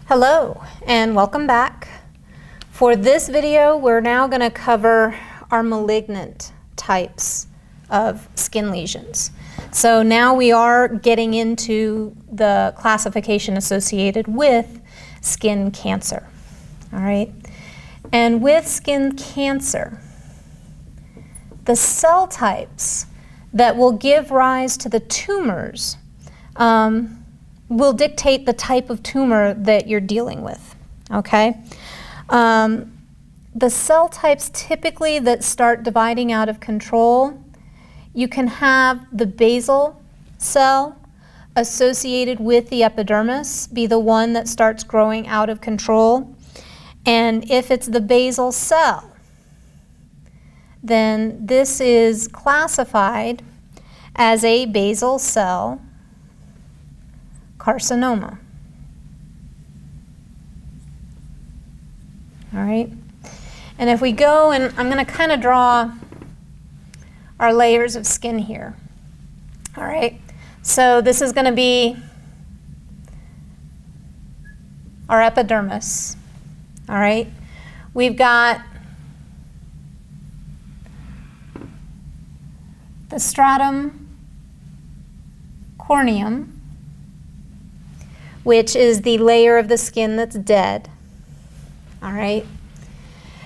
Hello and welcome back. For this video, we're now going to cover our malignant types of skin lesions. So now we are getting into the classification associated with skin cancer. All right. And with skin cancer, the cell types that will give rise to the tumors will dictate the type of tumor that you're dealing with, okay? The cell types typically that start dividing out of control, you can have the basal cell associated with the epidermis be the one that starts growing out of control. And if it's the basal cell, then this is classified as a basal cell carcinoma. All right. And if we go, and I'm going to kind of draw our layers of skin here. All right. So this is going to be our epidermis. All right. We've got the stratum corneum, which is the layer of the skin that's dead. All right.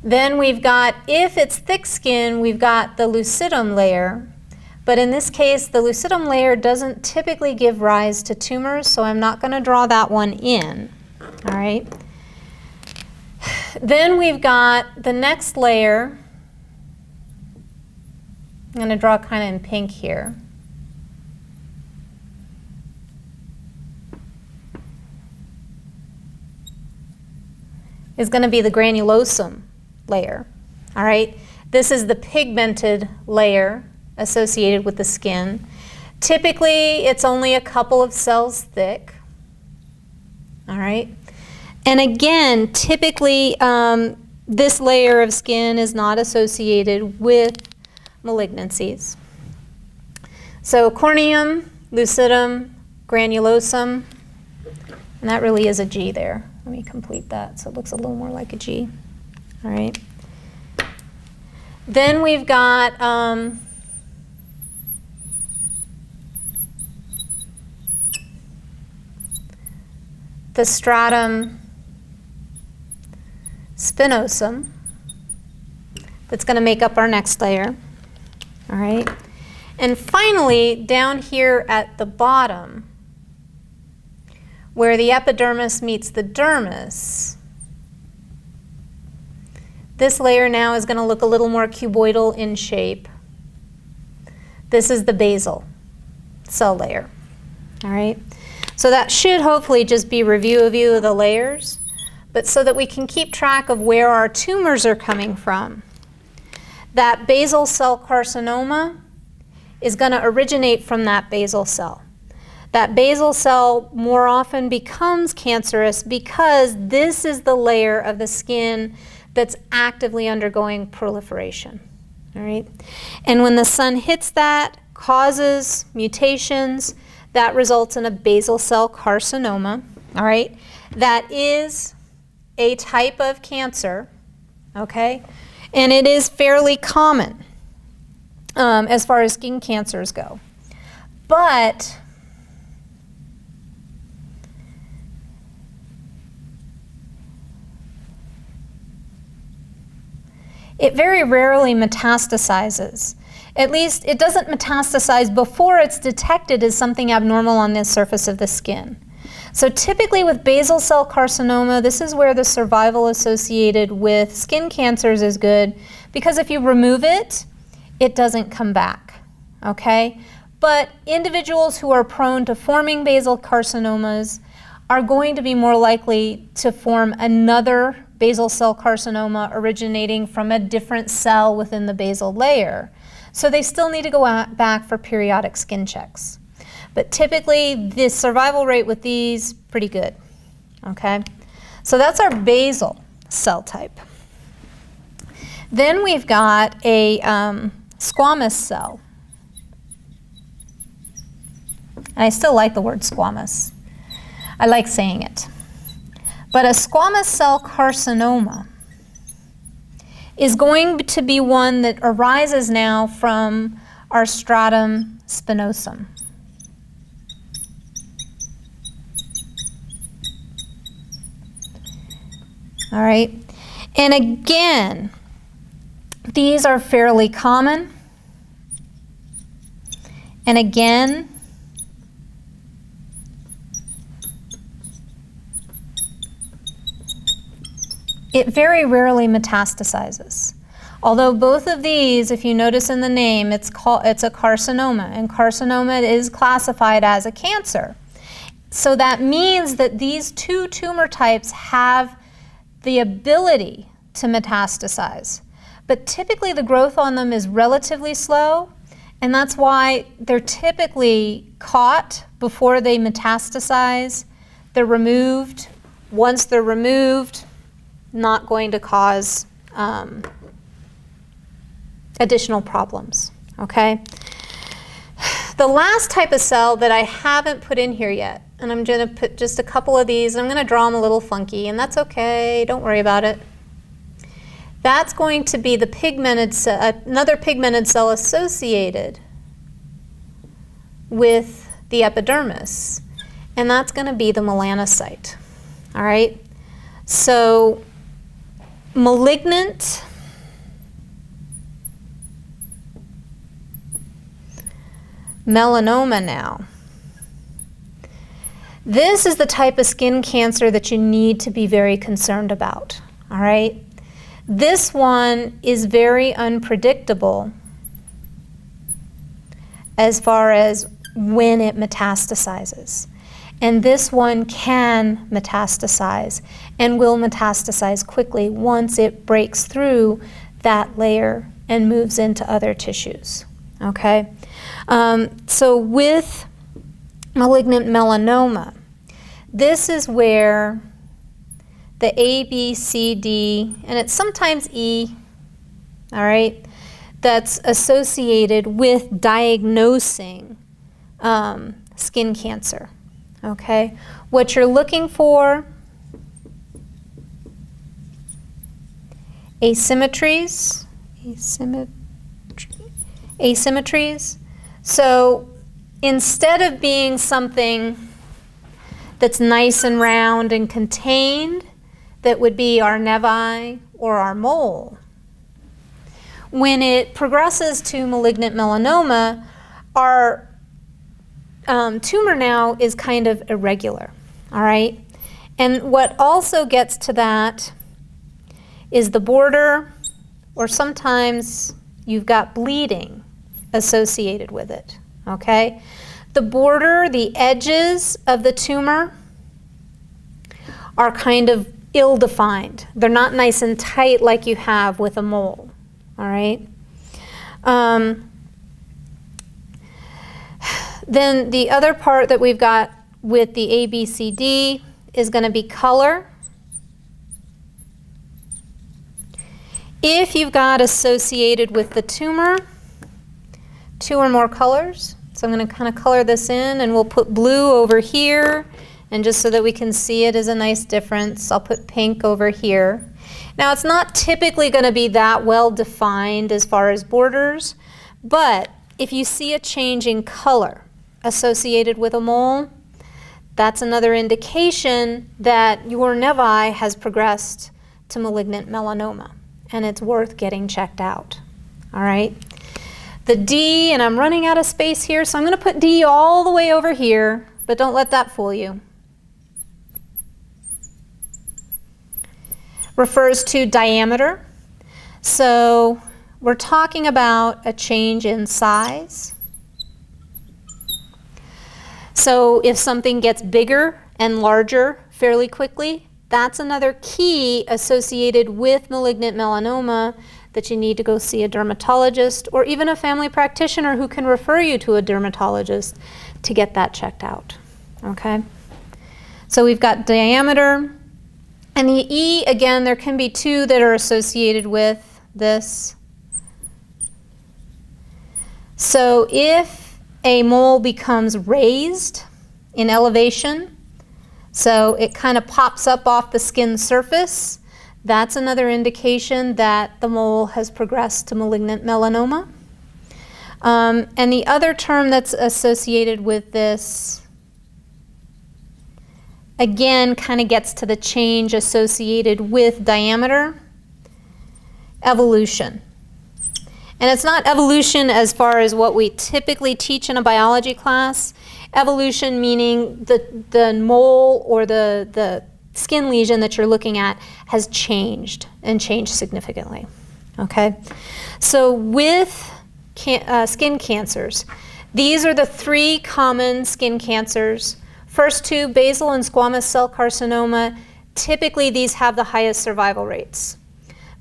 Then we've got, if it's thick skin, we've got the lucidum layer. But in this case, the lucidum layer doesn't typically give rise to tumors, so I'm not going to draw that one in. All right. Then we've got the next layer. I'm going to draw kind of in pink here. Is going to be the granulosum layer. All right. This is the pigmented layer associated with the skin. Typically, it's only a couple of cells thick. All right. And again, typically, this layer of skin is not associated with malignancies. So corneum, lucidum, granulosum, and that really is a G there. Let me complete that so it looks a little more like a G. All right. Then we've got the stratum spinosum that's going to make up our next layer. All right. And finally, down here at the bottom, where the epidermis meets the dermis, this layer now is going to look a little more cuboidal in shape. This is the basal cell layer. All right. So that should hopefully just be a view of the layers, but so that we can keep track of where our tumors are coming from. That basal cell carcinoma is going to originate from that basal cell. That basal cell more often becomes cancerous because this is the layer of the skin that's actively undergoing proliferation. All right? And when the sun hits that, causes mutations, that results in a basal cell carcinoma. All right? That is a type of cancer, okay? And it is fairly common as far as skin cancers go. But it very rarely metastasizes. At least it doesn't metastasize before it's detected as something abnormal on the surface of the skin. So typically with basal cell carcinoma, this is where the survival associated with skin cancers is good, because if you remove it, it doesn't come back, okay? But individuals who are prone to forming basal carcinomas are going to be more likely to form another basal cell carcinoma originating from a different cell within the basal layer. So they still need to go back for periodic skin checks. But typically, the survival rate with these, pretty good, okay? So that's our basal cell type. Then we've got a squamous cell. And I still like the word squamous. I like saying it. But a squamous cell carcinoma is going to be one that arises now from our stratum spinosum. All right, and again, these are fairly common. And again, it very rarely metastasizes. Although both of these, if you notice in the name, it's a carcinoma, and carcinoma is classified as a cancer. So that means that these two tumor types have the ability to metastasize. But typically the growth on them is relatively slow, and that's why they're typically caught before they metastasize. They're removed. Once they're removed, not going to cause additional problems, okay? The last type of cell that I haven't put in here yet, and I'm going to put just a couple of these, I'm going to draw them a little funky, and that's okay, don't worry about it. That's going to be the pigmented cell, another pigmented cell associated with the epidermis, and that's going to be the melanocyte, all right? So malignant melanoma now. This is the type of skin cancer that you need to be very concerned about, all right? This one is very unpredictable as far as when it metastasizes. And this one can metastasize and will metastasize quickly once it breaks through that layer and moves into other tissues, okay? So with malignant melanoma, this is where the A, B, C, D, and it's sometimes E, all right, that's associated with diagnosing skin cancer, okay? What you're looking for, asymmetries. So instead of being something that's nice and round and contained, that would be our nevi or our mole, when it progresses to malignant melanoma, our tumor now is kind of irregular, all right? And what also gets to that is the border, or sometimes you've got bleeding associated with it, okay? The border, the edges of the tumor are kind of ill-defined. They're not nice and tight like you have with a mole, all right? Then the other part that we've got with the ABCD is going to be color. If you've got associated with the tumor 2 or more colors, so I'm going to kind of color this in, and we'll put blue over here, and just so that we can see it as a nice difference, I'll put pink over here. Now it's not typically going to be that well defined as far as borders, but if you see a change in color associated with a mole, that's another indication that your nevi has progressed to malignant melanoma, and it's worth getting checked out, all right? The D, and I'm running out of space here, so I'm going to put D all the way over here, but don't let that fool you. Refers to diameter. So we're talking about a change in size. So if something gets bigger and larger fairly quickly, that's another key associated with malignant melanoma that you need to go see a dermatologist or even a family practitioner who can refer you to a dermatologist to get that checked out, okay? So we've got diameter. And the E, again, there can be 2 that are associated with this. So if a mole becomes raised in elevation, So it kind of pops up off the skin surface. That's another indication that the mole has progressed to malignant melanoma. And the other term that's associated with this, again, kind of gets to the change associated with diameter, evolution. And it's not evolution as far as what we typically teach in a biology class. Evolution meaning the mole or the skin lesion that you're looking at has changed and changed significantly. Okay? So with skin cancers, these are the 3 common skin cancers. First 2, basal and squamous cell carcinoma, typically these have the highest survival rates.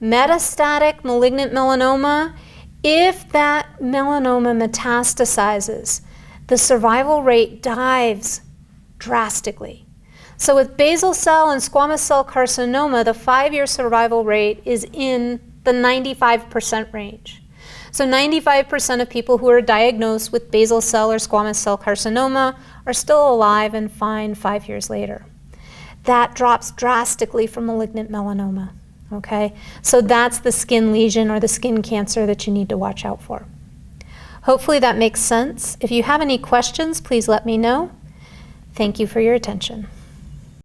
Metastatic malignant melanoma, if that melanoma metastasizes, the survival rate dives drastically. So with basal cell and squamous cell carcinoma, the 5-year survival rate is in the 95% range. So 95% of people who are diagnosed with basal cell or squamous cell carcinoma are still alive and fine 5 years later. That drops drastically from malignant melanoma. Okay, so that's the skin lesion or the skin cancer that you need to watch out for. Hopefully that makes sense. If you have any questions, please let me know. Thank you for your attention.